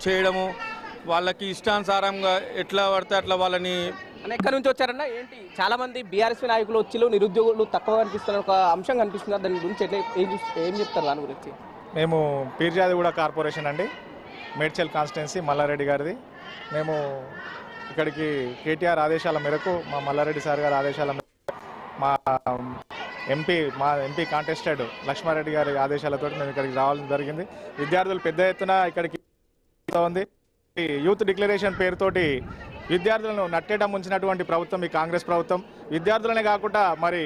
చేయడము, వాళ్ళకి ఇష్టానుసారంగా ఎట్లా పడితే అట్లా వాళ్ళని ఎక్కడి నుంచి వచ్చారన్నా ఏంటి చాలా మంది బీఆర్ఎస్ నాయకులు వచ్చిలు నిరుద్యోగులు తక్కువ కనిపిస్తున్న ఒక అంశం కనిపిస్తున్నారు. దాని గురించి ఎట్లా ఏం చెప్తారు దాని గురించి? మేము పీర్జాదిగూడ కార్పొరేషన్ అండి, మేడ్చల్ కాన్స్టిట్యున్సీ మల్లారెడ్డి గారిది. మేము ఇక్కడికి కేటీఆర్ ఆదేశాల మేరకు, మా మల్లారెడ్డి సార్ గారి ఆదేశాల మేరకు, మా ఎంపీ కాంటెస్టెడ్ లక్ష్మారెడ్డి గారి ఆదేశాలతో మేము ఇక్కడికి రావడం జరిగింది. విద్యార్థులు పెద్ద ఎత్తున ఇక్కడికి ఉంది. యూత్ డిక్లరేషన్ పేరుతోటి విద్యార్థులను నట్టేట ముంచినటువంటి ప్రభుత్వం ఈ కాంగ్రెస్ ప్రభుత్వం. విద్యార్థులనే కాకుండా మరి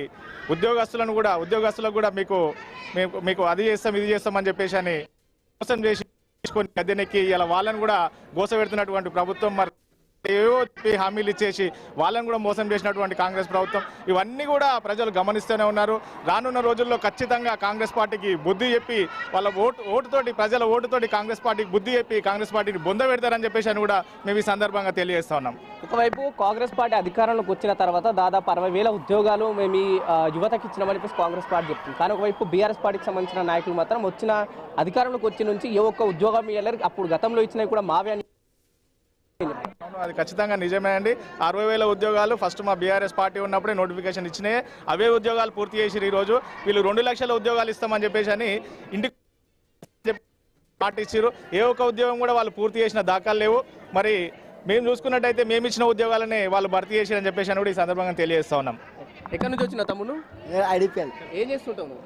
ఉద్యోగస్తులకు కూడా మీకు అది చేస్తాం ఇది చేస్తామని చెప్పేసి అని మోసం చేసి తీసుకొని గద్దెనెక్కి ఇలా వాళ్ళని కూడా గోసపెడుతున్నటువంటి ప్రభుత్వం. మరి ఏవో హామీలు ఇచ్చేసి వాళ్ళని కూడా మోసం చేసినటువంటి కాంగ్రెస్ ప్రభుత్వం. ఇవన్నీ కూడా ప్రజలు గమనిస్తూనే ఉన్నారు. రానున్న రోజుల్లో ఖచ్చితంగా కాంగ్రెస్ పార్టీకి బుద్ధి చెప్పి వాళ్ళ ప్రజల ఓటుతోటి కాంగ్రెస్ పార్టీకి బుద్ధి చెప్పి కాంగ్రెస్ పార్టీని బొంద పెడతారని చెప్పేసి అని కూడా మేము ఈ సందర్భంగా తెలియజేస్తా ఉన్నాం. ఒకవైపు కాంగ్రెస్ పార్టీ అధికారంలోకి వచ్చిన తర్వాత దాదాపు 60,000 ఉద్యోగాలు మేము ఈ యువతకి ఇచ్చినామని చెప్పేసి కాంగ్రెస్ పార్టీ చెప్తుంది. కానీ ఒకవైపు బీఆర్ఎస్ పార్టీకి సంబంధించిన నాయకులు మాత్రం వచ్చిన అధికారంలోకి వచ్చి నుంచి ఏ ఒక్క ఉద్యోగం ఇవ్వలేరు, అప్పుడు గతంలో ఇచ్చినవి కూడా మావే అని. అవును, అది ఖచ్చితంగా నిజమే అండి. 60,000 ఉద్యోగాలు ఫస్ట్ మా బీఆర్ఎస్ పార్టీ ఉన్నప్పుడే నోటిఫికేషన్ ఇచ్చినాయి. అవే ఉద్యోగాలు పూర్తి చేసి ఈరోజు వీళ్ళు 2 లక్షల ఉద్యోగాలు ఇస్తామని చెప్పేసి అని ఇంటికి పార్టీ ఇచ్చారు. ఏ ఒక్క ఉద్యోగం కూడా వాళ్ళు పూర్తి చేసిన దాఖలు లేవు. మరి మేము చూసుకున్నట్టయితే మేము ఇచ్చిన ఉద్యోగాలనే వాళ్ళు భర్తీ చేశారని చెప్పేసి అని కూడా ఈ సందర్భంగా తెలియజేస్తా ఉన్నాం. ఎక్కడి నుంచి వచ్చిన తమ్ముడు? ఐడిపిఎల్ ఏం చేస్తుంటావు?